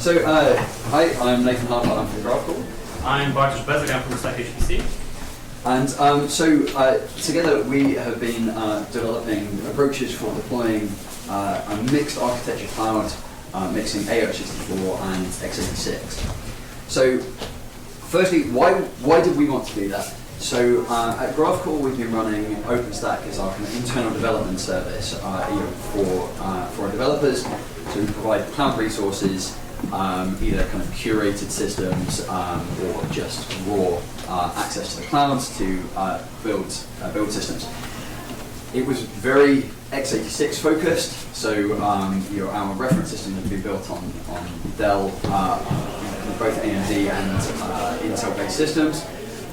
Hi, I'm Nathan Harper, I'm from Kolla. I'm Bartosz Bezak, I'm from Stack HPC. And together we have been developing approaches for deploying a mixed architecture cloud, mixing ARM64 and x86. So, firstly, why did we want to do that? So at GraphCore we've been running OpenStack as our kind of internal development service for our developers. So we provide cloud resources, either kind of curated systems or just raw access to the clouds to build systems. It was very x86 focused, so our reference system had been built on Dell, both AMD and Intel-based systems.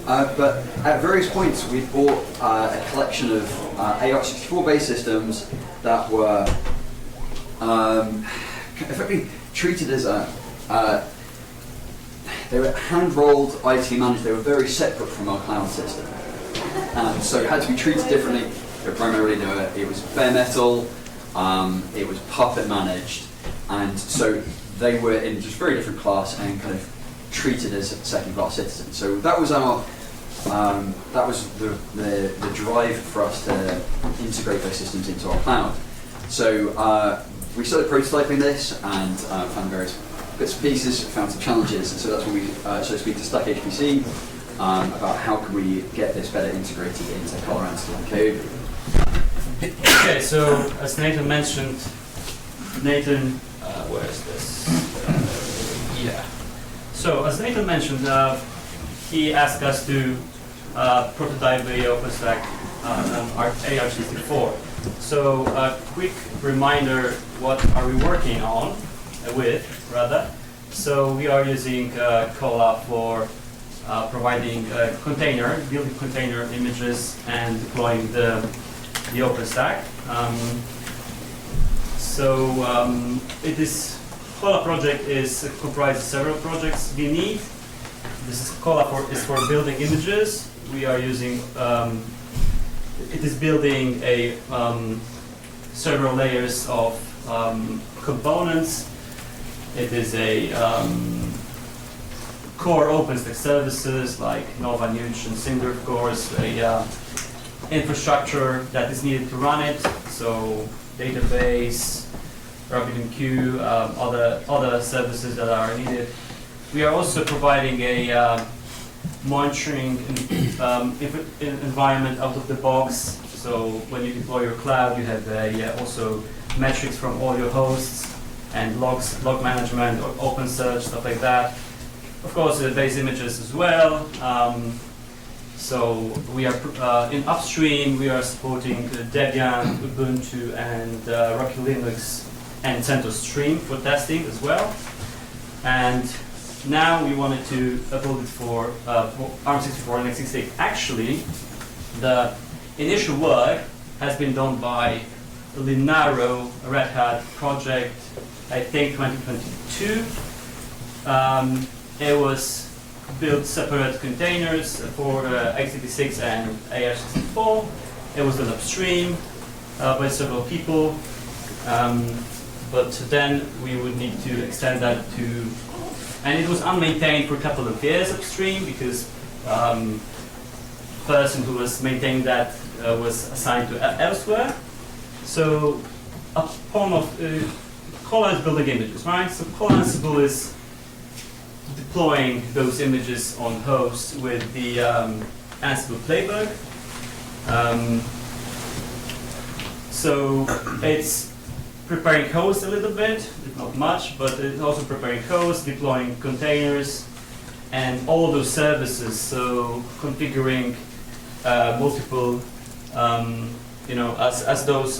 But at various points we bought a collection of ARM64-based systems that were effectively treated as they were hand-rolled, IT managed. They were very separate from our cloud system, and so it had to be treated differently. Primarily, it was bare metal, it was Puppet managed, and so they were in just very different class and kind of treated as second-class citizens. So that was the drive for us to integrate those systems into our cloud. So we started prototyping this and found various bits and pieces, found some challenges, and so that's when we started to speak to Stack HPC about how can we get this better integrated into Kolla-Ansible and Kayobe. Okay, so as Nathan mentioned, where is this? Yeah. So as Nathan mentioned, he asked us to prototype the OpenStack ARM64. So a quick reminder, what are we working on with, rather? So we are using Kolla for providing building container images and deploying the OpenStack. Kolla project is comprised of several projects we need. This is Kolla is for building images. We are using it is building a several layers of components. It is a core OpenStack services like Nova, Nuge, and Cinder, of course. A infrastructure that is needed to run it. So database, RabbitMQ, other services that are needed. We are also providing a monitoring environment out of the box. So when you deploy your cloud, you have also metrics from all your hosts and log management, or OpenSearch, stuff like that. Of course, base images as well. So we are in upstream. We are supporting Debian, Ubuntu, and Rocky Linux and CentOS Stream for testing as well. And now we wanted to upload it for ARM64 and x86. Actually, the initial work has been done by a Linaro Red Hat project, I think 2022. It was built separate containers for x86 and ARM64. It was done upstream by several people. But then we would need to extend that to, and it was unmaintained for a couple of years upstream because the person who was maintaining that was assigned to elsewhere. So upon Kolla is building images, right? So Kolla-Ansible is deploying those images on hosts with the Ansible playbook. So it's preparing hosts a little bit, not much, but it's also preparing hosts, deploying containers, and all those services. So configuring multiple, as those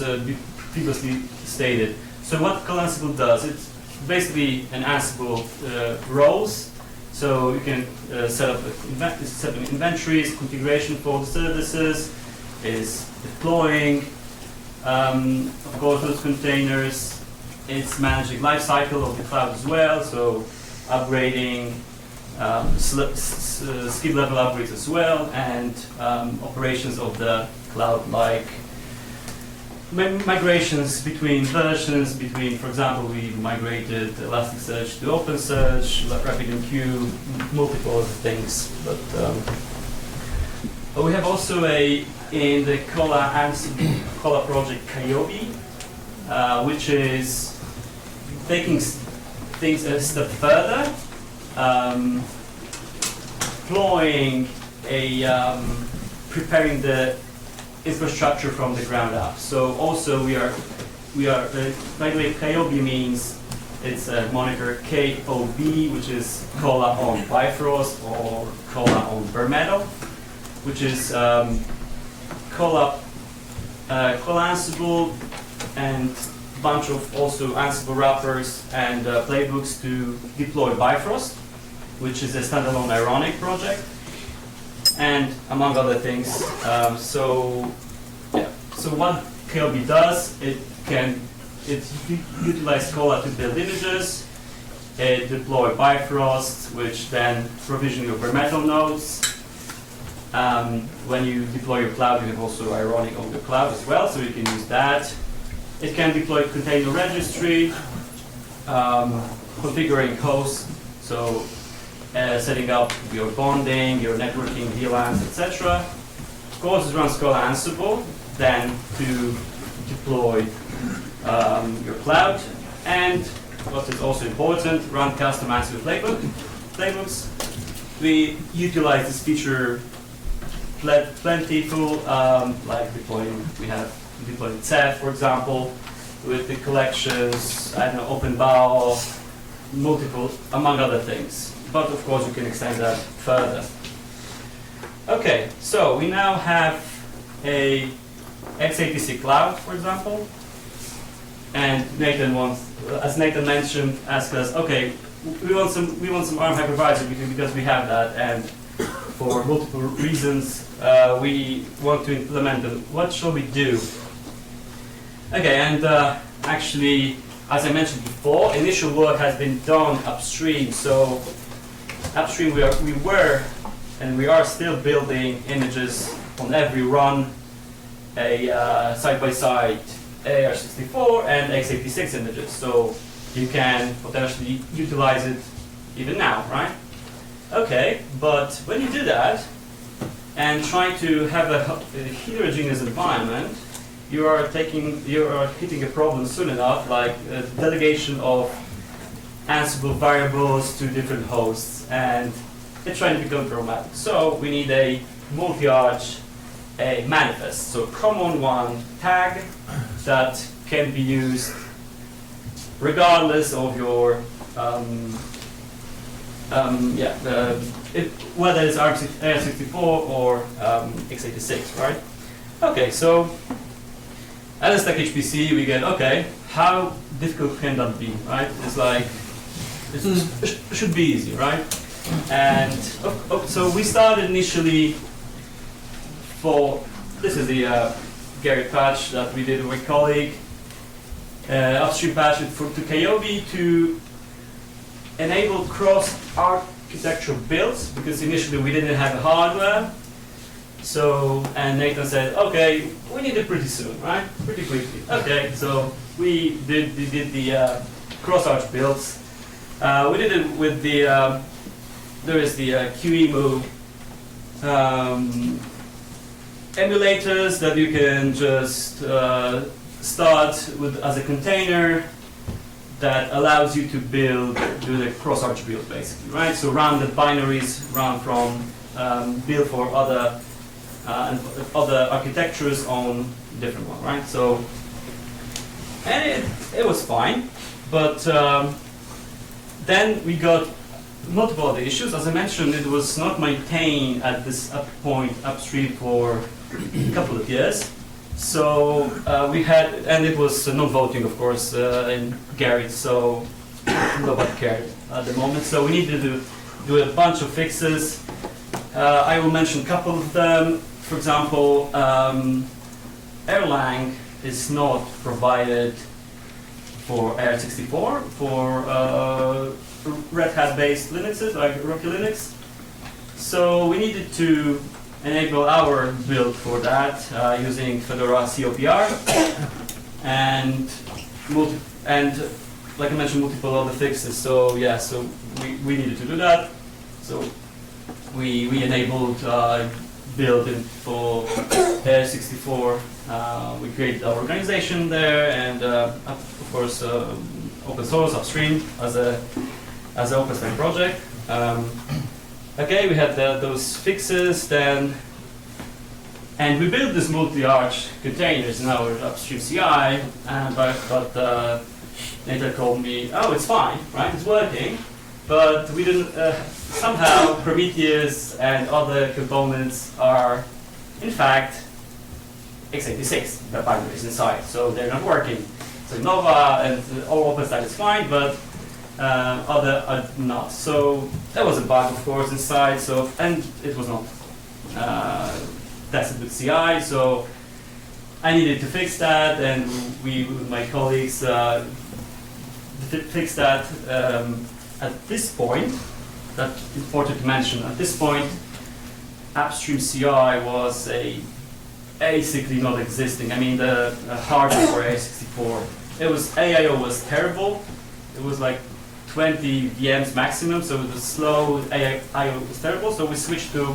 previously stated. So what Kolla-Ansible does, it's basically an Ansible roles. So you can set up inventories, configuration for the services, is deploying, of course, those containers. It's managing lifecycle of the cloud as well, so upgrading, skip level upgrades as well, and operations of the cloud, like migrations between versions, between, for example, we migrated Elasticsearch to OpenSearch, RabbitMQ, multiple other things. But we have also in the Kolla project Kayobe, which is taking things a step further, deploying preparing the infrastructure from the ground up. So also we are by the way, Kayobe means it's a moniker KOB, which is Kolla on Bifrost or Kolla on bare metal, which is Kolla-Ansible and a bunch of also Ansible wrappers and playbooks to deploy Bifrost, which is a standalone ironic project, and among other things. So what Kayobe does, it utilizes Kolla to build images, it deploy Bifrost, which then provision your bare metal nodes. When you deploy your cloud, you have also ironic on the cloud as well, so you can use that. It can deploy container registry, configuring hosts, so setting up your bonding, your networking, VLANs, etc. Of course, it runs Kolla-Ansible, then to deploy your cloud, and what is also important, run custom Ansible playbooks. We utilize this feature plentiful, like we have deployed Ceph, for example, with the collections, I don't know, OpenBAO, multiple, among other things. But of course, you can extend that further. Okay, so we now have a x86 cloud, for example, and Nathan as Nathan mentioned, asked us, okay, we want some ARM hypervisor because we have that, and for multiple reasons we want to implement them. What shall we do? Okay, and actually, as I mentioned before, initial work has been done upstream. So upstream we were and we are still building images on every run, a side-by-side AR64 and x86 images. So you can potentially utilize it even now, right? Okay, but when you do that and try to have a heterogeneous environment, you are hitting a problem soon enough, like delegation of Ansible variables to different hosts, and it's trying to become problematic. So we need a multi-arch, a manifest, so common one tag that can be used regardless of your whether it's ARM64 or x86, right? Okay, so at a stack HPC we get, okay, how difficult can that be, right? It's like, it should be easy, right? And so we started initially this is the Gary patch that we did with a colleague, upstream patch to Kayobe to enable cross-architecture builds, because initially we didn't have the hardware. So, and Nathan said, okay, we need it pretty soon, right? Pretty quickly. Okay, so we did the cross-arch builds. We did it with the, there is the QEMU emulators that you can just start with as a container that allows you to do the cross-arch build, basically, right? So run the binaries, run from build for other architectures on different one, right? So, and it was fine, but then we got multiple other issues. As I mentioned, it was not maintained at this point upstream for a couple of years. So we had, and it was non-voting, of course, in Garrett, so nobody cared at the moment. So we needed to do a bunch of fixes. I will mention a couple of them. For example, Erlang is not provided for AR64 for Red Hat-based Linuxes, like Rocky Linux. So we needed to enable our build for that using Fedora COPR. and like I mentioned, multiple other fixes. So yeah, so we needed to do that. So we enabled building for ARM64. We created our organization there, and of course open source upstream as an OpenStack project. Okay, we had those fixes then, and we built this multi-arch containers in our upstream CI. But Nathan told me, "Oh, it's fine, right? It's working." But we didn't. Somehow, Prometheus and other components are, in fact, x86, the binaries inside, so they're not working. So Nova and all OpenStack is fine, but other are not. So there was a bug, of course, inside. So and it was not tested with CI. So I needed to fix that, and we, with my colleagues, fixed that. At this point, that's important to mention. At this point, upstream CI was basically not existing. I mean, the hardware for ARM64, AIO was terrible. It was like 20 VMs maximum, so the slow AIO was terrible. So we switched to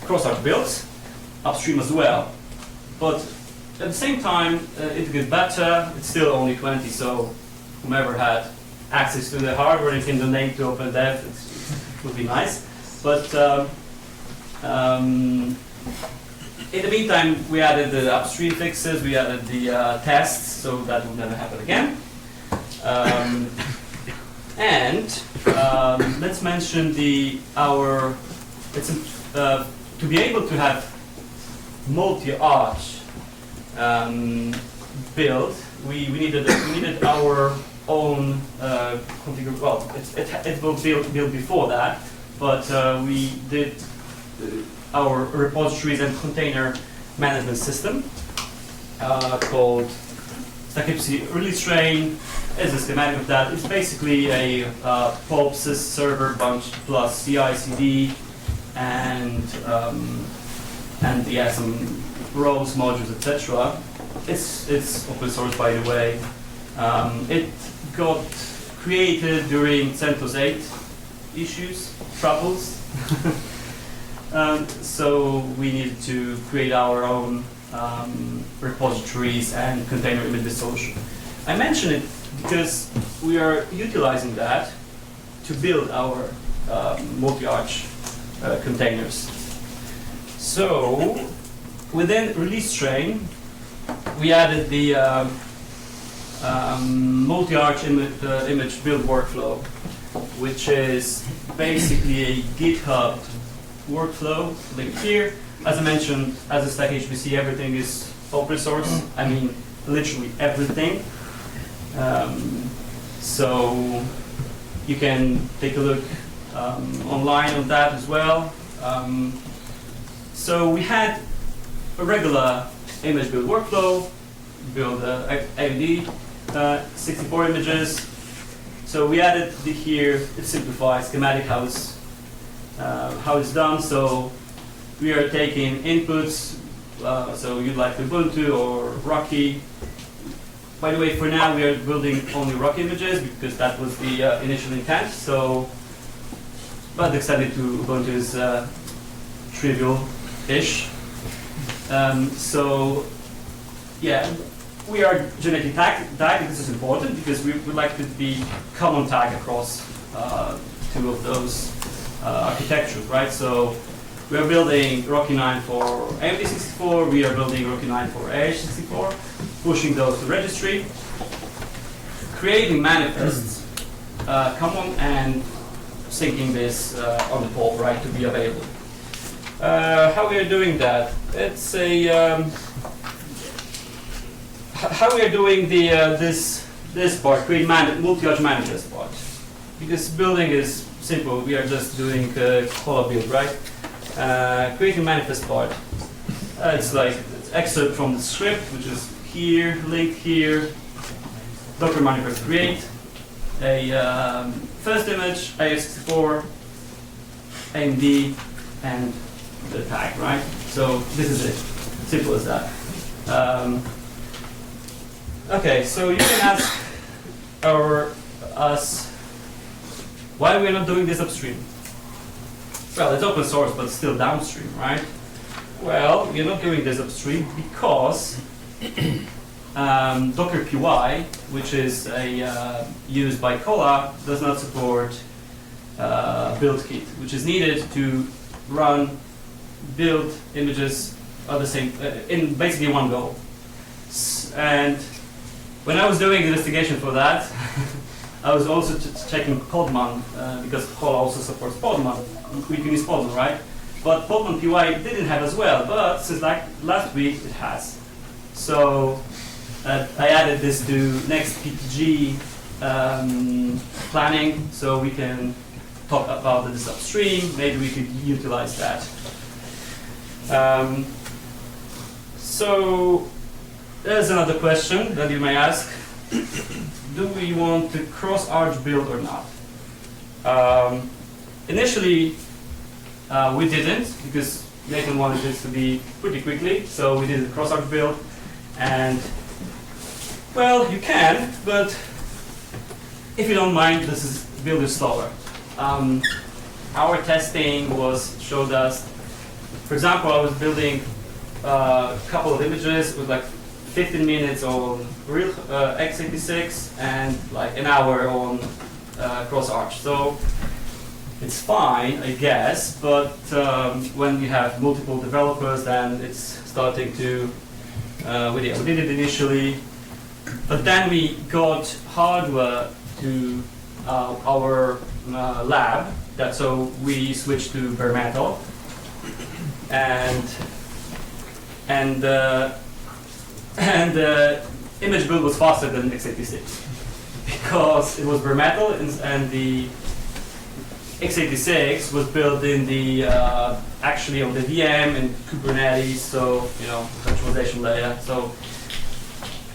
cross-arch builds, upstream as well. But at the same time, it got better. It's still only 20, so whomever had access to the hardware and can donate to OpenDev, it would be nice. But in the meantime, we added the upstream fixes, we added the tests, so that will never happen again. Let's mention to be able to have multi-arch build, we needed our own configure. Well, it will build before that, but we did our repositories and container management system called Stackipsy release train. Is a schematic of that. It's basically a pulp sys server bunch plus CI/CD and yeah, some roles, modules, etc. It's open source, by the way. It got created during CentOS 8 troubles. So we needed to create our own repositories and container image dissolution. I mention it because we are utilizing that to build our multi-arch containers. So within release train, we added the multi-arch image build workflow, which is basically a GitHub workflow linked here. As I mentioned, as a Stack HPC, everything is open source. I mean, literally everything. So you can take a look online on that as well. So we had a regular image build workflow, build AMD 64 images. So we added here, it simplifies schematic how it's done. So we are taking inputs, so you'd like Ubuntu or Rocky. By the way, for now we are building only Rocky images because that was the initial intent. So, but extended to Ubuntu is trivial-ish. So, yeah, we are genetically tagged. This is important because we would like to be common tag across two of those architectures, right? So we are building Rocky 9 for AMD64. We are building Rocky 9 for AH64. Pushing those to registry, creating manifests, common, and syncing this on the pulp, right, to be available. How we are doing that? It's a how we are doing the this part, create multi-arch managers part, because building is simple. We are just doing Kolla build, right? Creating manifest part. It's like excerpt from the script, which is here, linked here, Docker manifest create, a first image, AX64, AMD, and the tag, right? So this is it, simple as that. Okay, so you can ask us why we're not doing this upstream. Well, it's open source, but still downstream, right? Well, we're not doing this upstream because Docker PY, which is used by Kolla, does not support build kit, which is needed to run build images at the same in basically one go. And when I was doing the investigation for that, I was also checking Podman because Kolla also supports Podman. We can use Podman, right? But Podman PY didn't have as well. But since like last week, it has. So I added this to next PTG planning, so we can talk about this upstream. Maybe we could utilize that. So there's another question that you may ask. Do we want to cross-arch build or not? Initially, we didn't, because Nathan wanted this to be pretty quickly, so we did a cross-arch build. And, well, you can, but if you don't mind, this build is slower. Our testing showed us, for example, I was building a couple of images with like 15 minutes on real x86 and like an hour on cross-arch. So it's fine, I guess, but when you have multiple developers, then it's starting to, we did it initially, but then we got hardware to our lab, so we switched to bare metal, and image build was faster than x86 because it was bare metal, and the x86 was built in the actually on the VM and Kubernetes, so virtualization layer. So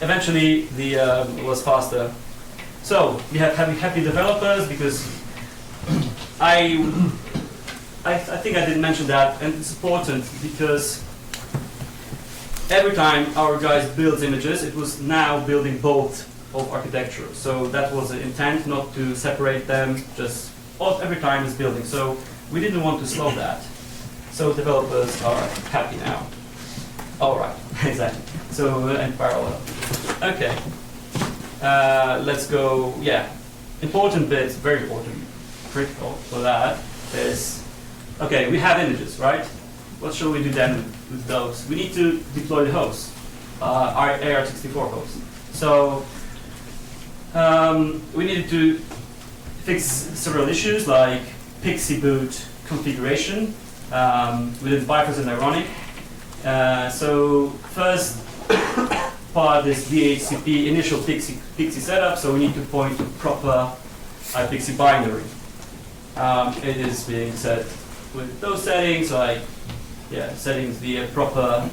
eventually it was faster. So we have happy developers because I think I didn't mention that, and it's important because every time our guys build images, it was now building both of architecture. So that was the intent, not to separate them, just every time is building. So we didn't want to slow that. So developers are happy now. All right, exactly. So in parallel. Okay, let's go. Yeah, important bit, very important, critical for that is, okay, we have images, right? What shall we do then with those? We need to deploy the host, our AR64 host. So we needed to fix several issues like PXE boot configuration. We did Bifrost and ironic. So first part is DHCP initial PXE setup. So we need to point to proper PXE binary. It is being set with those settings, like settings the proper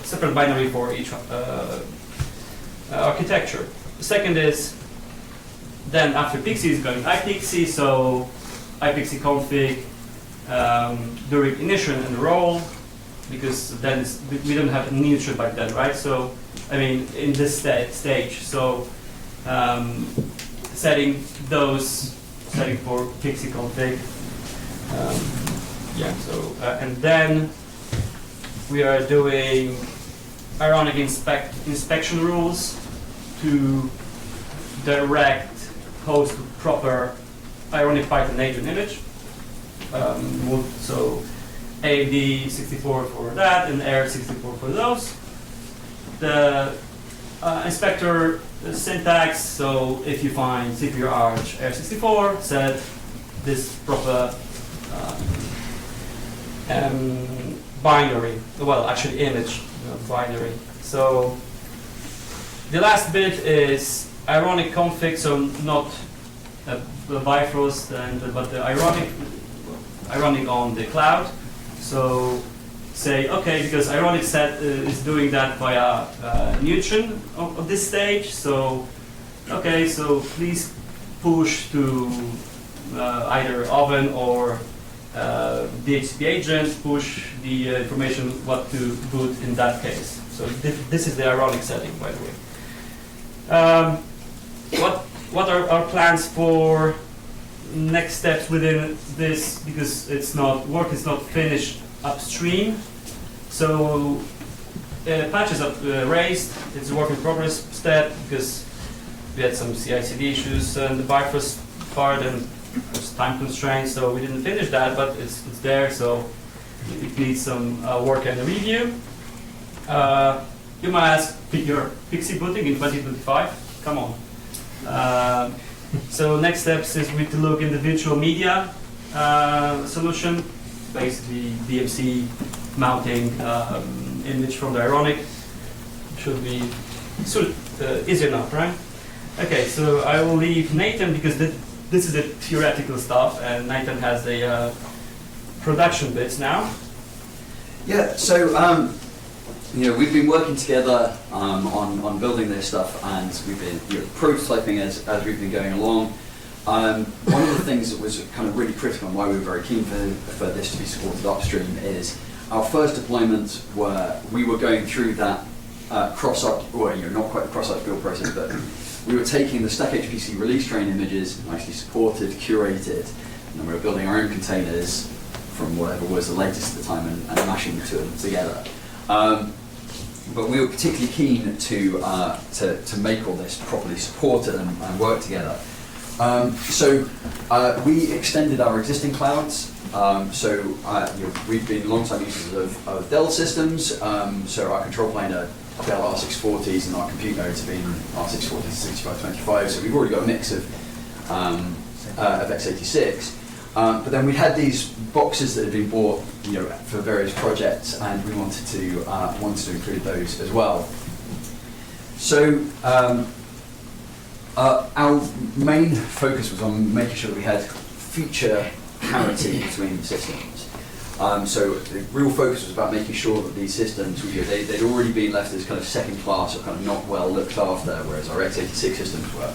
separate binary for each architecture. The second is then after PXE is going iPXE, so iPXE config during initial and enrol, because then we don't have neutral back then, right? So I mean in this stage, so setting for PXE config. And then we are doing ironic inspection rules to direct host to proper ironic Python agent image. So ARMD64 for that and AR64 for those. The inspector syntax, so if you find CPU arch AR64, set this proper binary, well actually image binary. So the last bit is ironic config, so not the Bifrost but the ironic on the cloud. So say, okay, because ironic set is doing that via neutron of this stage, so okay, so please push to either oven or DHCP agent, push the information what to boot in that case. So this is the ironic setting, by the way. What are our plans for next steps within this? Because work is not finished upstream. So patches are raised. It's a work in progress step because we had some CI/CD issues in the Bifrost part and there's time constraints, so we didn't finish that, but it's there, so it needs some work and review. You might ask, your Pixie booting in 2025? Come on. So next steps is we to look in the virtual media solution, basically DMC mounting image from the Ironic. Should be easy enough, right? Okay, so I will leave Nathan because this is the theoretical stuff, and Nathan has the production bits now. Yeah, so we've been working together on building this stuff, and we've been prototyping as we've been going along. One of the things that was kind of really critical and why we were very keen for this to be supported upstream is our first deployment where we were going through that cross-arch, or not quite the cross-arch build process, but we were taking the Stack HPC release train images, nicely supported, curated, and then we were building our own containers from whatever was the latest at the time and mashing the two of them together. But we were particularly keen to make all this properly supported and work together. So we extended our existing clouds. We've been long-time users of Dell systems. So our control plane are Dell ARM64s, and our compute nodes have been ARM64s to 6525. So we've already got a mix of x86. But then we had these boxes that had been bought, for various projects, and we wanted to include those as well. So our main focus was on making sure that we had feature parity between the systems. So the real focus was about making sure that these systems, they'd already been left as kind of second class or kind of not well looked after, whereas our x86 systems were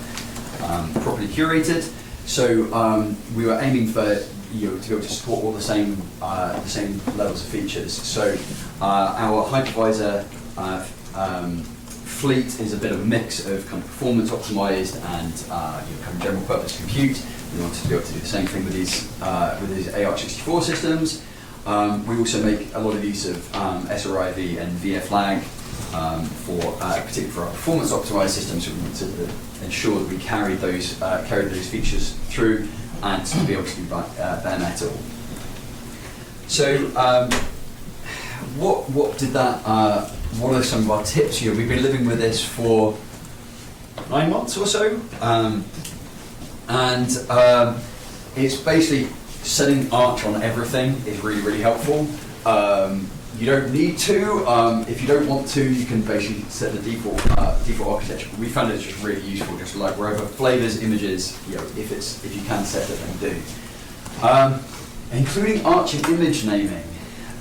properly curated. So we were aiming for to be able to support all the same levels of features. So our hypervisor fleet is a bit of a mix of kind of performance optimized and kind of general purpose compute. We wanted to be able to do the same thing with these ARM64 systems. We also make a lot of use of SRIV and VFLAG particularly for our performance optimized systems. We wanted to ensure that we carried those features through and to be able to do bare metal. So what did that? What are some of our tips here? We've been living with this for 9 months or so, and it's basically setting Arch on everything is really, really helpful. You don't need to. If you don't want to, you can basically set the default architecture. We found it's just really useful, just like wherever flavors, images, if you can set it, then do. Including Arch and image naming.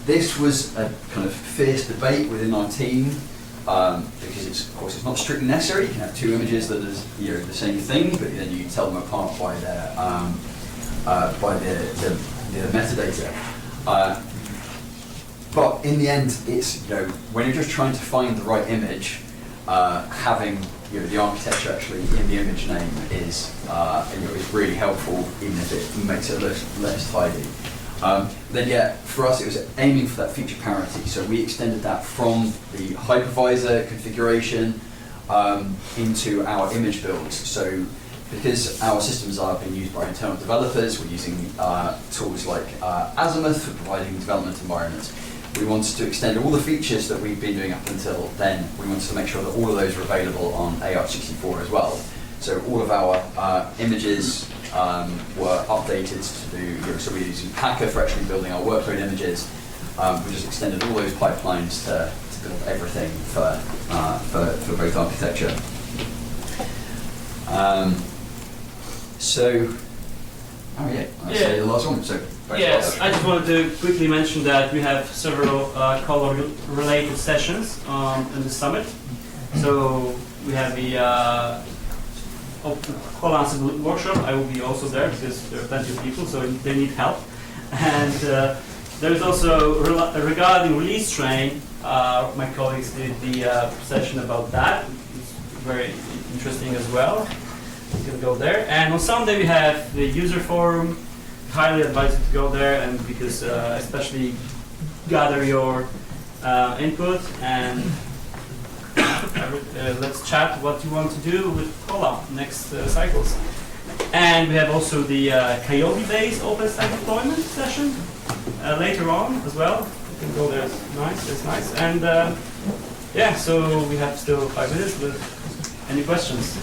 This was a kind of fierce debate within our team because of course it's not strictly necessary. You can have two images that are the same thing, but then you tell them apart by their metadata. But in the end, it's when you're just trying to find the right image, having the architecture actually in the image name is really helpful, even if it makes it less tidy. Then for us it was aiming for that feature parity. So we extended that from the hypervisor configuration into our image builds. So because our systems are being used by internal developers, we're using tools like Azimuth for providing development environments. We wanted to extend all the features that we've been doing up until then. We wanted to make sure that all of those were available on ARM64 as well. So all of our images were updated to do, so we're using Packer for actually building our workload images. We just extended all those pipelines to build everything for both architecture. I'll say the last one. So yes, I just wanted to quickly mention that we have several Kolla-related sessions in the summit. So we have the Kolla-Ansible workshop. I will be also there because there are plenty of people, so they need help. And there is also regarding release train. My colleagues did the session about that. It's very interesting as well. You can go there. And on Sunday we have the user forum. Highly advise you to go there, and because especially gather your input and let's chat what you want to do with Kolla next cycles. And we have also the Kayobe-based OpenStack deployment session later on as well. You can go there. It's nice. And yeah, so we have still 5 minutes. But any questions?